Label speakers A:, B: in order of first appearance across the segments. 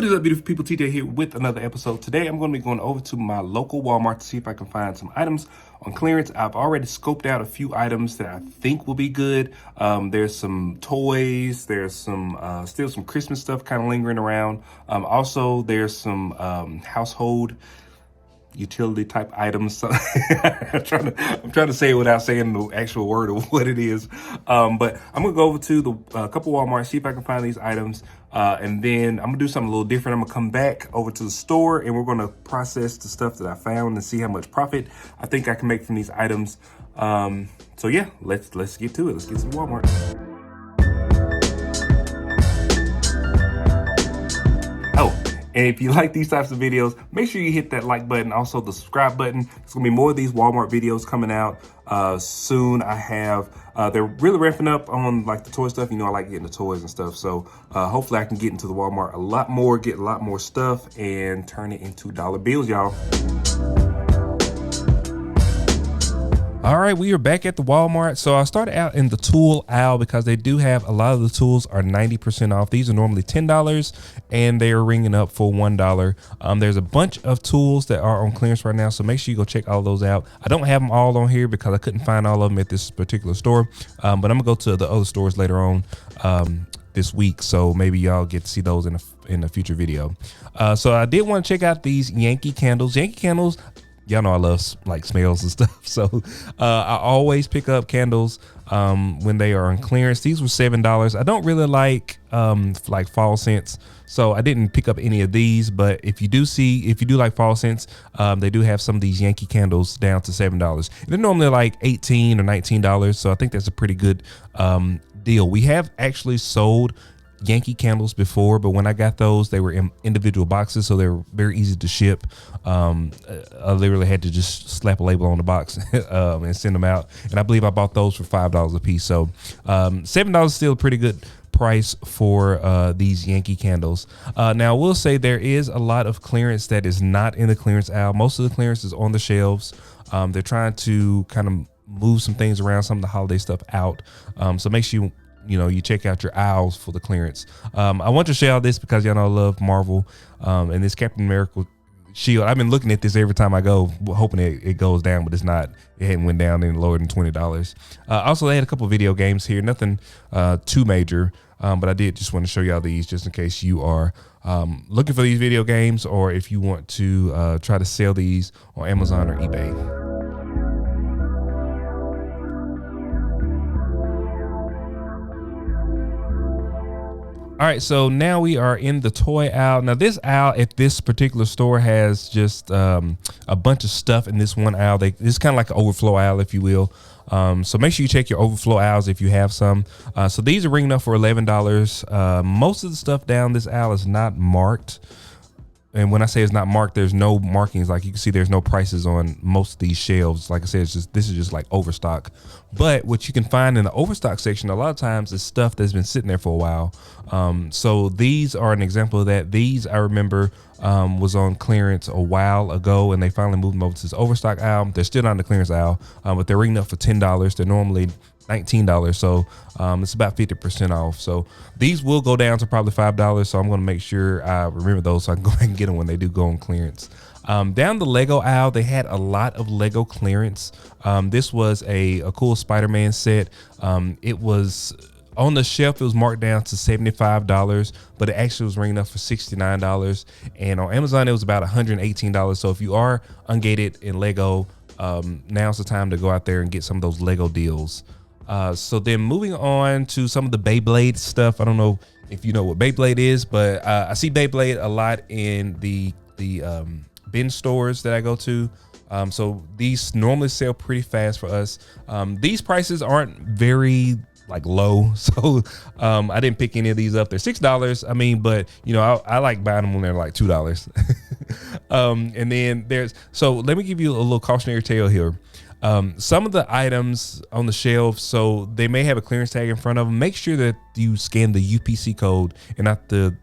A: What is up, beautiful people? TJ here with another episode. Today I'm going to be going over to my local Walmart to see if I can find some items on clearance. I've already scoped out a few items that I think will be good. There's some toys, there's some still some Christmas stuff kind of lingering around. Also there's some household utility type items. So I'm trying to say it without saying the actual word of what it is. But I'm gonna go over to the couple Walmart, see if I can find these items, and then I'm gonna do something a little different. I'm gonna come back over to the store and we're gonna process the stuff that I found and see how much profit I think I can make from these items. So yeah, let's get to it. Let's get to Walmart. Oh, and if you like these types of videos, make sure you hit that like button, also the subscribe button. There's gonna be more of these Walmart videos coming out soon. I have, they're really ramping up on like the toy stuff. You know, I like getting the toys and stuff. So hopefully I can get into the Walmart a lot more, get a lot more stuff and turn it into dollar bills, y'all. All right, we are back at the Walmart. So I started out in the tool aisle because they do have a lot of the tools are 90% off. These are normally $10 and they are ringing up for $1. There's a bunch of tools that are on clearance right now, so make sure you go check all those out. I don't have them all on here because I couldn't find all of them at this particular store, but I'm gonna go to the other stores later on this week, so maybe y'all get to see those in a future video. So I did want to check out these Yankee candles. Y'all know I love like smells and stuff. So I always pick up candles when they are on clearance. These were $7. I don't really like fall scents, so I didn't pick up any of these. But if you do like fall scents, they do have some of these Yankee candles down to $7. They're normally like $18 or $19. So I think that's a pretty good deal. We have actually sold Yankee candles before, but when I got those, they were in individual boxes, so they were very easy to ship. I literally had to just slap a label on the box and send them out, and I believe I bought those for $5 a piece. So $7 is still a pretty good price for these Yankee candles. Now I will say there is a lot of clearance that is not in the clearance aisle. Most of the clearance is on the shelves. They're trying to kind of move some things around, some of the holiday stuff out. So make sure you check out your aisles for the clearance. I want to share this because y'all know I love Marvel, and this Captain America shield. I've been looking at this every time I go, hoping it goes down, but it's not. It hadn't went down any lower than $20. Also, they had a couple video games here, nothing too major, but I did just want to show y'all these just in case you are looking for these video games, or if you want to try to sell these on Amazon or eBay. All right, so now we are in the toy aisle. Now this aisle at this particular store has just a bunch of stuff in this one aisle. It's kind of like an overflow aisle, if you will. So make sure you check your overflow aisles if you have some. So these are ringing up for $11. Most of the stuff down this aisle is not marked. And when I say it's not marked, there's no markings. Like you can see, there's no prices on most of these shelves. Like I said, this is just like overstock. But what you can find in the overstock section a lot of times is stuff that's been sitting there for a while. So these are an example of that. These I remember was on clearance a while ago, and they finally moved them over to this overstock aisle. They're still not in the clearance aisle, but they're ringing up for $10. They're normally $19, so it's about 50% off. So these will go down to probably $5, so I'm going to make sure I remember those so I can go ahead and get them when they do go on clearance. Down the Lego aisle, they had a lot of Lego clearance. This was a cool Spider-Man set. It was on the shelf, it was marked down to $75, but it actually was ringing up for $69, and on Amazon it was about $118. So if you are ungated in Lego, now's the time to go out there and get some of those Lego deals. So then moving on to some of the Beyblade stuff. I don't know if you know what Beyblade is, but I see Beyblade a lot in the bin stores that I go to. So these normally sell pretty fast for us. These prices aren't very low, so I didn't pick any of these up. They're $6. I mean, but I like buying them when they're like $2. And then so let me give you a little cautionary tale here. Some of the items on the shelf, so they may have a clearance tag in front of them. Make sure that you scan the UPC code and not the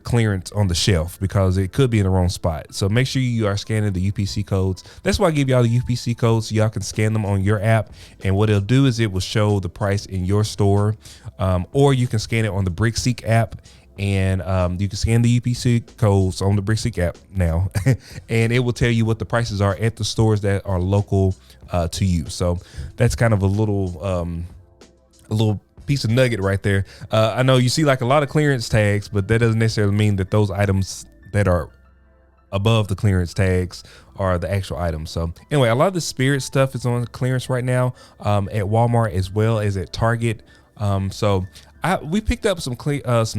A: clearance on the shelf, because it could be in the wrong spot. So make sure you are scanning the UPC codes. That's why I give y'all the UPC codes so y'all can scan them on your app. And what it'll do is it will show the price in your store, or you can scan it on the BrickSeek app and you can scan the UPC codes on the BrickSeek app now, and it will tell you what the prices are at the stores that are local to you. So that's kind of a little piece of nugget right there. I know you see like a lot of clearance tags, but that doesn't necessarily mean that those items that are above the clearance tags are the actual items. So anyway, a lot of the Spirit stuff is on clearance right now at Walmart as well as at Target. So we picked up some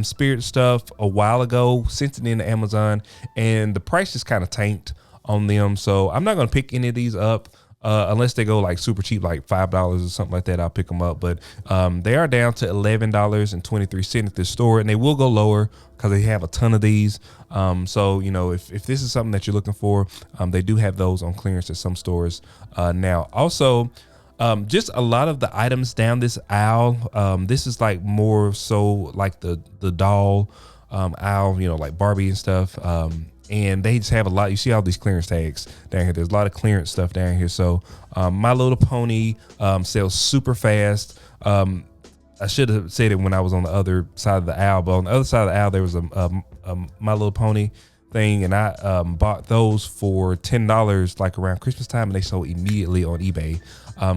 A: Spirit stuff a while ago, sent it into Amazon, and the price just kind of tanked on them. So I'm not going to pick any of these up unless they go like super cheap, like $5 or something like that. I'll pick them up, but they are down to $11.23 at this store, and they will go lower because they have a ton of these. So you know, if this is something that you're looking for, they do have those on clearance at some stores now. Also, just a lot of the items down this aisle. This is like more so like the doll aisle, you know, like Barbie and stuff. And they just have a lot. You see all these clearance tags down here. There's a lot of clearance stuff down here. So My Little Pony sells super fast. I should have said it when I was on the other side of the aisle, but on the other side of the aisle there was a My Little Pony thing, and I bought those for $10 like around Christmas time, and they sold immediately on eBay.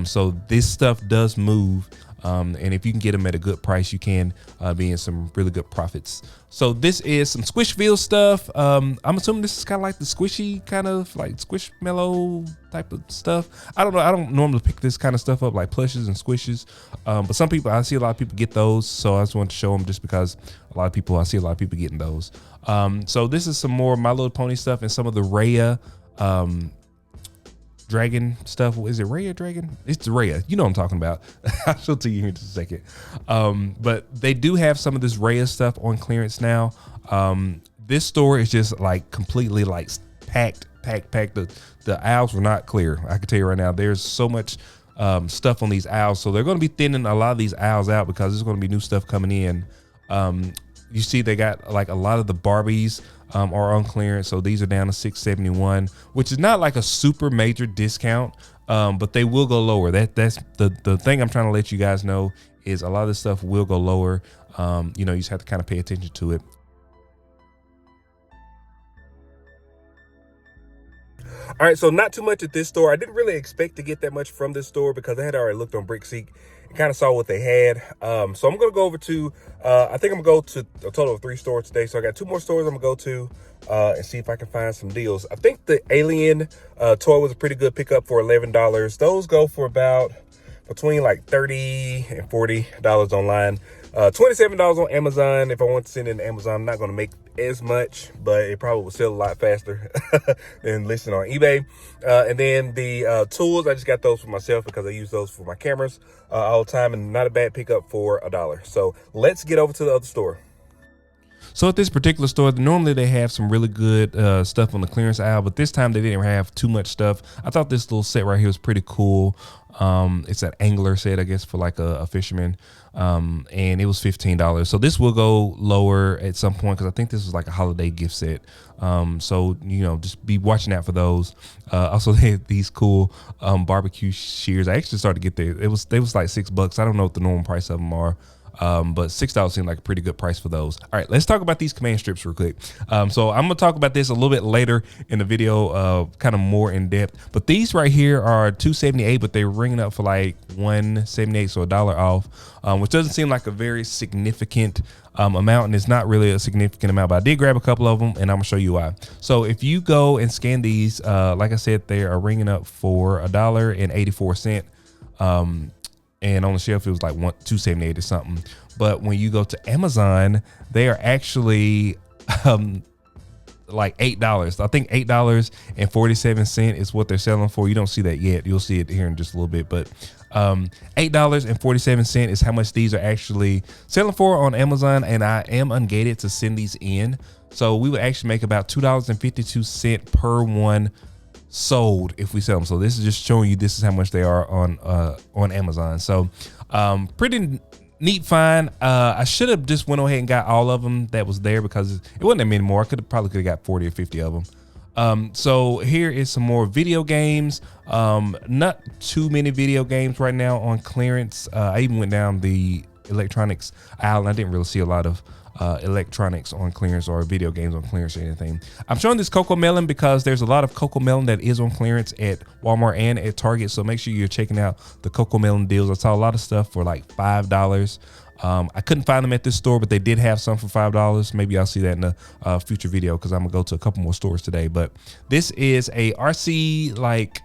A: So this stuff does move. And if you can get them at a good price, you can be in some really good profits. So this is some Squishville stuff. I'm assuming this is kind of like the squishy kind of like Squishmallow type of stuff. I don't know. I don't normally pick this kind of stuff up like plushes and squishes. But some people, I see a lot of people get those. So I just wanted to show them just because I see a lot of people getting those. So this is some more My Little Pony stuff and some of the Raya dragon stuff. Is it Raya dragon? It's Raya. You know what I'm talking about. I'll show it to you here in just a second. But they do have some of this Raya stuff on clearance now. This store is just like completely like packed. The aisles were not clear. I can tell you right now, there's so much stuff on these aisles. So they're going to be thinning a lot of these aisles out because there's going to be new stuff coming in. You see they got like a lot of the Barbies are on clearance. So these are down to $6.71, which is not like a super major discount, but they will go lower. That's the thing I'm trying to let you guys know is a lot of this stuff will go lower. You know, you just have to kind of pay attention to it. All right, so not too much at this store. I didn't really expect to get that much from this store because I had already looked on BrickSeek and kind of saw what they had. So I'm going to go over to, I think I'm going to go to a total of 3 stores today. So I got 2 more stores I'm going to go to and see if I can find some deals. I think the Alien toy was a pretty good pickup for $11. Those go for about between like $30 and $40 online. $27 on Amazon. If I want to send it to Amazon, I'm not going to make as much, but it probably will sell a lot faster than listing on eBay. And then the tools, I just got those for myself because I use those for my cameras all the time, and not a bad pickup for $1. So let's get over to the other store. So at this particular store, normally they have some really good stuff on the clearance aisle, but this time they didn't have too much stuff. I thought this little set right here was pretty cool. It's an angler set, I guess, for like a fisherman, and it was $15. So this will go lower at some point because I think this was like a holiday gift set. So, you know, just be watching out for those. Also, they had these cool barbecue shears. I actually started to get there. They was like $6. I don't know what the normal price of them are. But $6 seemed like a pretty good price for those. All right, let's talk about these command strips real quick. So I'm gonna talk about this a little bit later in the video, kind of more in depth. But these right here are $2.78, but they're ringing up for like $1.78, so $1 off, which doesn't seem like a very significant amount, and it's not really a significant amount. But I did grab a couple of them, and I'm gonna show you why. So if you go and scan these, like I said, they are ringing up for $1.84. And on the shelf, it was like $2.78 or something. But when you go to Amazon, they are actually like $8. I think $8.47 is what they're selling for. You don't see that yet. You'll see it here in just a little bit. But $8.47 is how much these are actually selling for on Amazon. And I am ungated to send these in. So we would actually make about $2.52 per one sold if we sell them. So this is just showing you this is how much they are on Amazon. So pretty neat find. I should have just went ahead and got all of them that was there because it wasn't that many more. I probably could have got 40 or 50 of them. So here is some more video games. Not too many video games right now on clearance. I even went down the electronics aisle and I didn't really see a lot of electronics on clearance or video games on clearance or anything. I'm showing this Coco Melon because there's a lot of Coco Melon that is on clearance at Walmart and at Target. So make sure you're checking out the Coco Melon deals. I saw a lot of stuff for like $5. I couldn't find them at this store, but they did have some for $5. Maybe I'll see that in a future video because I'm gonna go to a couple more stores today. But this is a RC like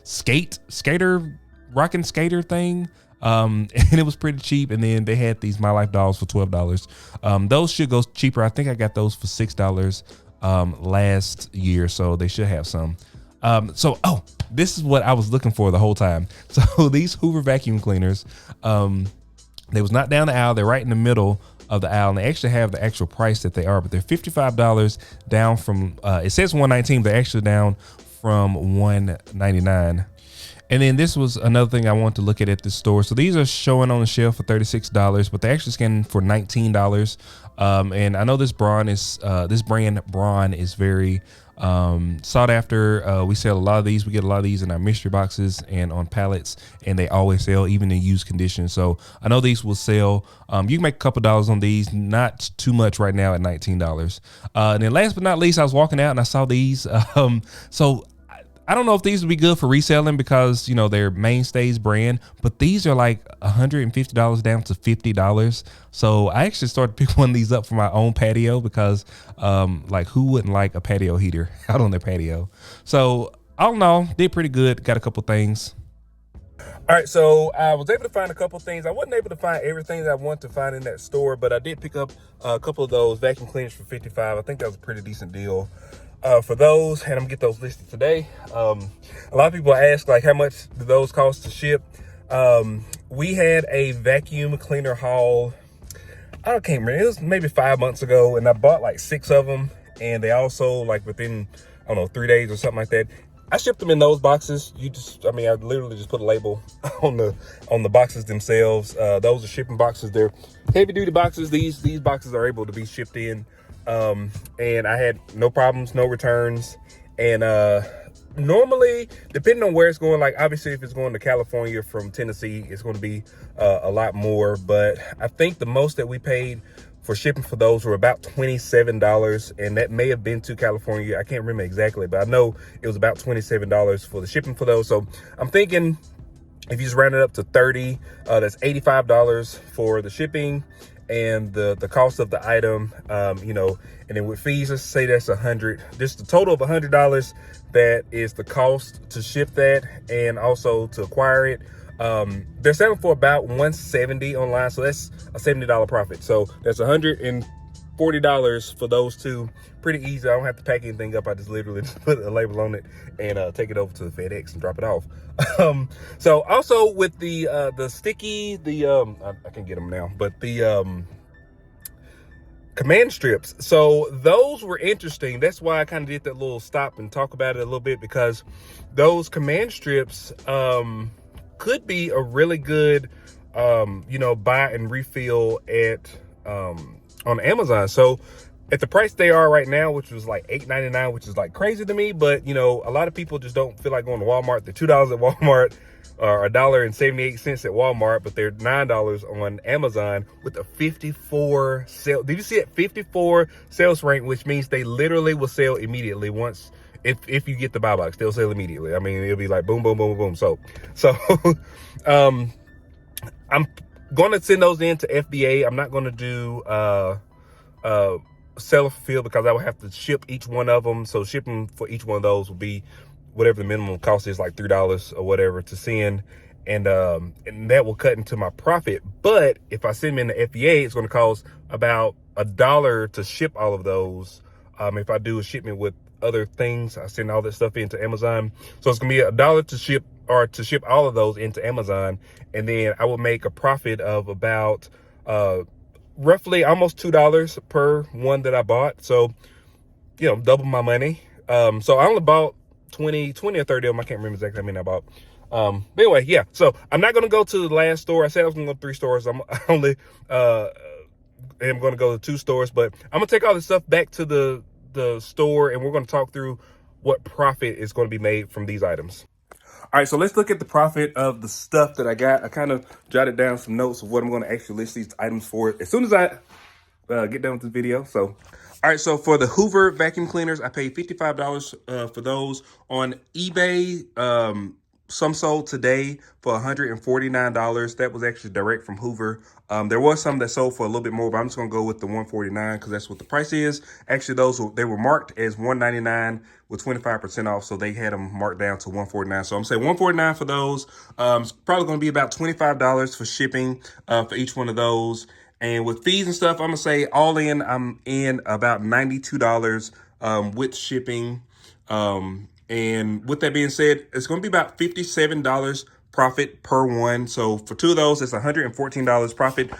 A: skater rocking skater thing. And it was pretty cheap. And then they had these My Life dolls for $12. Those should go cheaper. I think I got those for $6 last year, so they should have some. Oh, this is what I was looking for the whole time. So these Hoover vacuum cleaners, they was not down the aisle. They're right in the middle of the aisle, and they actually have the actual price that they are, but they're $55 down from, it says $119, but they're actually down from $199. And then this was another thing I want to look at this store. So these are showing on the shelf for $36, but they're actually scanning for $19. And I know this brand Braun is very sought after. We sell a lot of these. We get a lot of these in our mystery boxes and on pallets, and they always sell even in used condition. So I know these will sell. You can make a couple dollars on these, not too much right now at $19. And then last but not least, I was walking out and I saw these. So I don't know if these would be good for reselling because, you know, they're mainstays brand, but these are like $150 down to $50. So I actually started to pick one of these up for my own patio because like who wouldn't like a patio heater out on their patio? So all in all, did pretty good. Got a couple things. All right, so I was able to find a couple things. I wasn't able to find everything that I wanted to find in that store, but I did pick up a couple of those vacuum cleaners for $55. I think that was a pretty decent deal. For those, and I'm gonna get those listed today. A lot of people ask like how much do those cost to ship. We had a vacuum cleaner haul, I can't remember, it was maybe 5 months ago, and I bought like 6 of them, and they also like within, I don't know, 3 days or something like that. I shipped them in those boxes. I literally just put a label on the boxes themselves. Those are shipping boxes. They're heavy duty boxes. These boxes are able to be shipped in. And I had no problems, no returns. And normally, depending on where it's going, like obviously if it's going to California from Tennessee, it's going to be a lot more. But I think the most that we paid for shipping for those were about $27, and that may have been to California. I can't remember exactly, but I know it was about $27 for the shipping for those. So I'm thinking if you just round it up to 30, that's $85 for the shipping and the cost of the item, you know, and then with fees, let's say that's $100. Just the total of $100 that is the cost to ship that and also to acquire it. They're selling for about $170 online, so that's a $70 profit. So that's $140 for those two. Pretty easy. I don't have to pack anything up. I just literally just put a label on it and take it over to the FedEx and drop it off. So also with the sticky, I can get them now, but the command strips. So those were interesting. That's why I kind of did that little stop and talk about it a little bit, because those command strips could be a really good you know, buy and refill at on Amazon. So at the price they are right now, which was like $8.99, which is like crazy to me, but you know, a lot of people just don't feel like going to Walmart. They're $2 at Walmart or $1.78 at Walmart, but they're $9 on Amazon with a 54 sale. Did you see it? 54 sales rank, which means they literally will sell immediately once. If you get the buy box, they'll sell immediately. I mean, it'll be like boom, boom, boom, boom. So I'm going to send those in to FBA. I'm not going to do seller fulfill because I would have to ship each one of them. So shipping for each one of those will be whatever the minimum cost is, like $3 or whatever to send. And that will cut into my profit. But if I send them in the FBA, it's going to cost about $1 to ship all of those. If I do a shipment with other things, I send all that stuff into Amazon. So it's gonna be $1 to ship, or to ship all of those into Amazon. And then I will make a profit of about roughly almost $2 per one that I bought. So, you know, double my money. So I only bought 20 or 30 of them. I can't remember exactly how many I bought. But anyway, yeah. So I'm not gonna go to the last store. I said I was gonna go to 3 stores. I'm only am gonna go to 2 stores, but I'm gonna take all this stuff back to the store, and we're going to talk through what profit is going to be made from these items. All right, so let's look at the profit of the stuff that I got. I kind of jotted down some notes of what I'm going to actually list these items for. As soon as I get done with this video. So, all right. So for the Hoover vacuum cleaners, I paid $55 for those on eBay. Some sold today for $149. That was actually direct from Hoover. There was some that sold for a little bit more, but I'm just gonna go with the $149 because that's what the price is. Actually, they were marked as $199 with 25% off, so they had them marked down to $149. So I'm saying $149 for those. It's probably gonna be about $25 for shipping for each one of those. And with fees and stuff, I'm gonna say all in, I'm in about $92 with shipping. And with that being said, it's going to be about $57 profit per one. So for two of those, it's $114 profit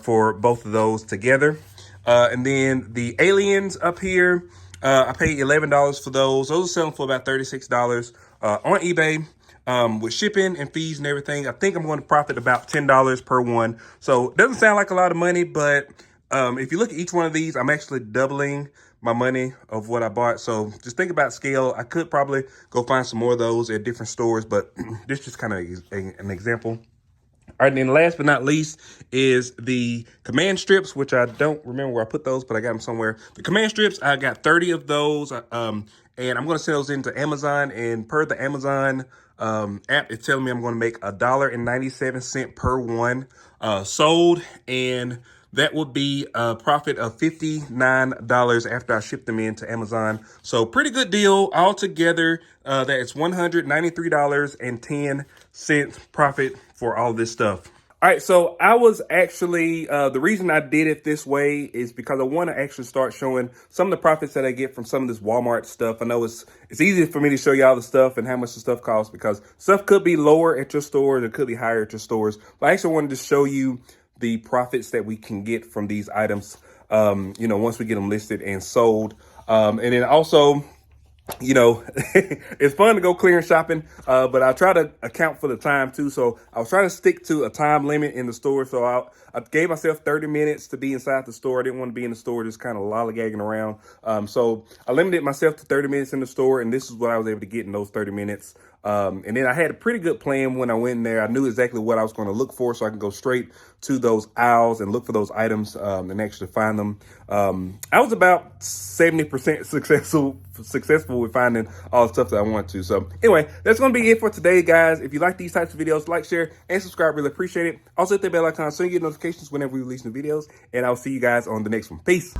A: for both of those together. And then the aliens up here, I paid $11 for those. Those are selling for about $36 on eBay. With shipping and fees and everything, I think I'm going to profit about $10 per one. So it doesn't sound like a lot of money, but if you look at each one of these, I'm actually doubling my money of what I bought. So just think about scale. I could probably go find some more of those at different stores, but this is just kind of an example. All right, and then last but not least is the command strips, which I don't remember where I put those, but I got them somewhere. The command strips, I got 30 of those, and I'm going to sell those into Amazon. And per the Amazon app, it's telling me I'm going to make $1.97 per one sold, and that would be a profit of $59 after I ship them into Amazon. So pretty good deal altogether. That is $193.10 profit for all this stuff. All right, so I was actually, the reason I did it this way is because I want to actually start showing some of the profits that I get from some of this Walmart stuff. I know it's easy for me to show you all the stuff and how much the stuff costs, because stuff could be lower at your stores, it could be higher at your stores. But I actually wanted to show you the profits that we can get from these items, once we get them listed and sold. And then also, it's fun to go clearance shopping, but I try to account for the time too. So I was trying to stick to a time limit in the store. So I gave myself 30 minutes to be inside the store. I didn't want to be in the store just kind of lollygagging around. So I limited myself to 30 minutes in the store, and this is what I was able to get in those 30 minutes. And then I had a pretty good plan when I went in there. I knew exactly what I was going to look for, so I can go straight to those aisles and look for those items and actually find them. I was about 70% successful with finding all the stuff that I want to. So anyway, that's going to be it for today, guys. If you like these types of videos, like, share, and subscribe. Really appreciate it. Also hit that bell icon so you get notifications whenever we release new videos. And I'll see you guys on the next one. Peace.